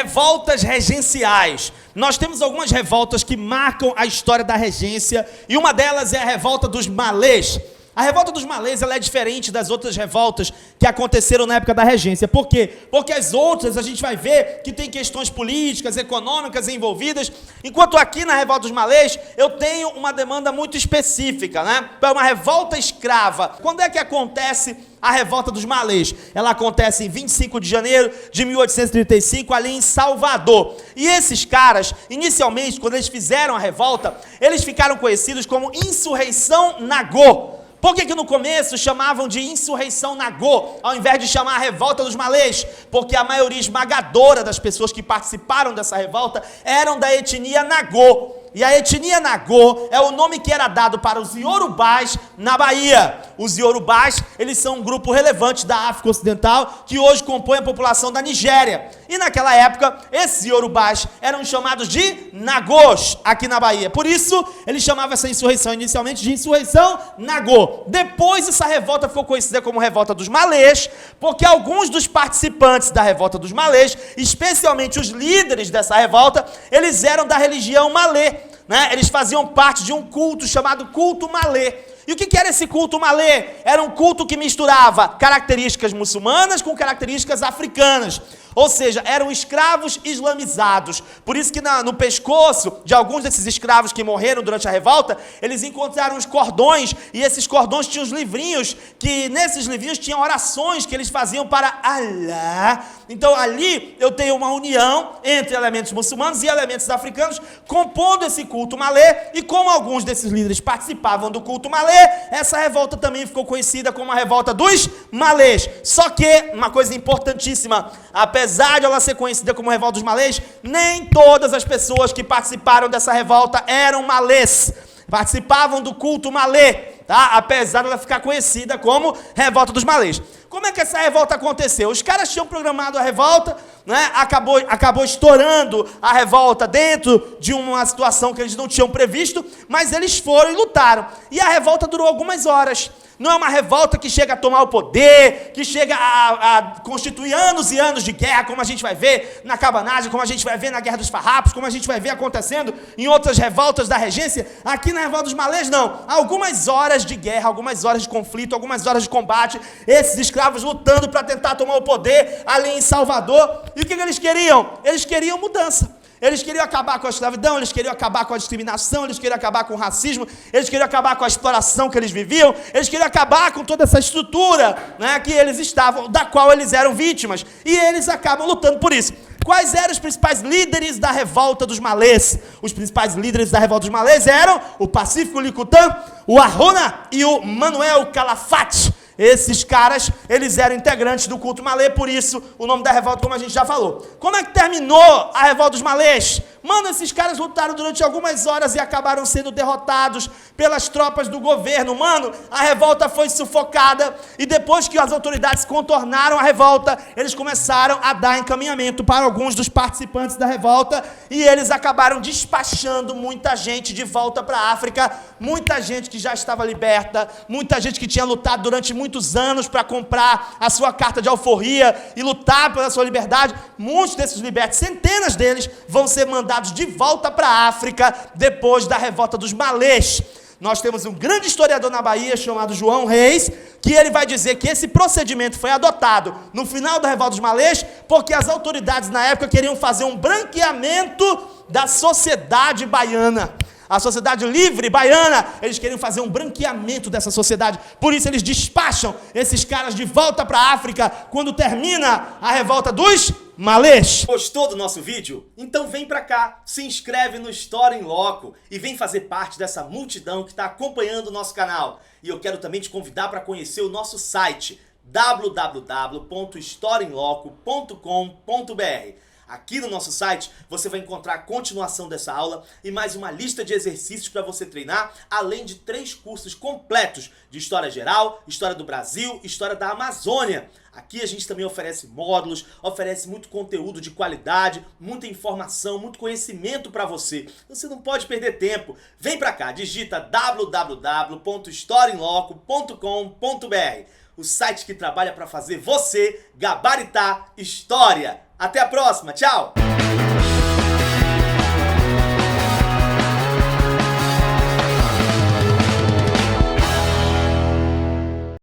Revoltas regenciais. Nós temos algumas revoltas que marcam a história da regência e uma delas é a revolta dos malês. A revolta dos malês ela é diferente das outras revoltas que aconteceram na época da regência. Por quê? Porque as outras a gente vai ver que tem questões políticas, econômicas envolvidas, enquanto aqui na revolta dos malês eu tenho uma demanda muito específica, né? É uma revolta escrava. Quando é que acontece a revolta dos malês? Ela acontece em 25 de janeiro de 1835, ali em Salvador. E esses caras, inicialmente, quando eles fizeram a revolta, eles ficaram conhecidos como Insurreição Nagô. Por que no começo chamavam de Insurreição Nagô, ao invés de chamar a revolta dos malês? Porque a maioria esmagadora das pessoas que participaram dessa revolta eram da etnia Nagô. E a etnia Nagô é o nome que era dado para os iorubás na Bahia. Os iorubás, eles são um grupo relevante da África Ocidental que hoje compõe a população da Nigéria. E naquela época, esses iorubás eram chamados de Nagôs aqui na Bahia. Por isso, eles chamavam essa insurreição inicialmente de Insurreição Nagô. Depois, essa revolta ficou conhecida como Revolta dos Malês, porque alguns dos participantes da Revolta dos Malês, especialmente os líderes dessa revolta, eles eram da religião malê. Né? Eles faziam parte de um culto chamado culto malê. E o que era esse culto malê? Era um culto que misturava características muçulmanas com características africanas. Ou seja, eram escravos islamizados. Por isso que no pescoço de alguns desses escravos que morreram durante a revolta, eles encontraram os cordões, e esses cordões tinham os livrinhos, que nesses livrinhos tinham orações que eles faziam para Allah. Então ali eu tenho uma união entre elementos muçulmanos e elementos africanos, compondo esse culto malê, e como alguns desses líderes participavam do culto malê, essa revolta também ficou conhecida como a revolta dos malês. Só que, uma coisa importantíssima, apesar de ela ser conhecida como revolta dos malês, nem todas as pessoas que participaram dessa revolta eram malês, participavam do culto malê, tá? Apesar de ela ficar conhecida como revolta dos malês. Como é que essa revolta aconteceu? Os caras tinham programado a revolta, né? Acabou estourando a revolta dentro de uma situação que eles não tinham previsto, mas eles foram e lutaram. E a revolta durou algumas horas. Não é uma revolta que chega a tomar o poder, que chega a constituir anos e anos de guerra, como a gente vai ver na cabanagem, como a gente vai ver na Guerra dos Farrapos, como a gente vai ver acontecendo em outras revoltas da regência. Aqui na revolta dos malês, não. Algumas horas de guerra, algumas horas de conflito, algumas horas de combate, esses escravos lutando para tentar tomar o poder ali em Salvador. E o que eles queriam? Eles queriam mudança. Eles queriam acabar com a escravidão, eles queriam acabar com a discriminação, eles queriam acabar com o racismo, eles queriam acabar com a exploração que eles viviam, eles queriam acabar com toda essa estrutura, né, que eles estavam, da qual eles eram vítimas. E eles acabam lutando por isso. Quais eram os principais líderes da revolta dos malês? Os principais líderes da revolta dos malês eram o Pacífico Licutã, o Arrona e o Manuel Calafate. Esses caras, eles eram integrantes do culto malê, por isso o nome da revolta, como a gente já falou. Como é que terminou a revolta dos malês? Mano, esses caras lutaram durante algumas horas e acabaram sendo derrotados pelas tropas do governo. Mano, a revolta foi sufocada, e depois que as autoridades contornaram a revolta, eles começaram a dar encaminhamento para alguns dos participantes da revolta, e eles acabaram despachando muita gente de volta para a África, muita gente que já estava liberta, muita gente que tinha lutado durante muitos anos para comprar a sua carta de alforria e lutar pela sua liberdade. Muitos desses libertos, centenas deles, vão ser mandados de volta para a África depois da revolta dos malês. Nós temos um grande historiador na Bahia chamado João Reis, que ele vai dizer que esse procedimento foi adotado no final da revolta dos malês, porque as autoridades na época queriam fazer um branqueamento da sociedade baiana. A sociedade livre baiana, eles queriam fazer um branqueamento dessa sociedade. Por isso eles despacham esses caras de volta para a África quando termina a revolta dos malês. Gostou do nosso vídeo? Então vem pra cá, se inscreve no História em Loco e vem fazer parte dessa multidão que está acompanhando o nosso canal. E eu quero também te convidar para conhecer o nosso site www.historiaemloco.com.br. Aqui no nosso site você vai encontrar a continuação dessa aula e mais uma lista de exercícios para você treinar, além de 3 cursos completos de História Geral, História do Brasil, História da Amazônia. Aqui a gente também oferece módulos, oferece muito conteúdo de qualidade, muita informação, muito conhecimento para você. Você não pode perder tempo. Vem para cá, digita www.historiaemloco.com.br, o site que trabalha para fazer você gabaritar história. Até a próxima, tchau!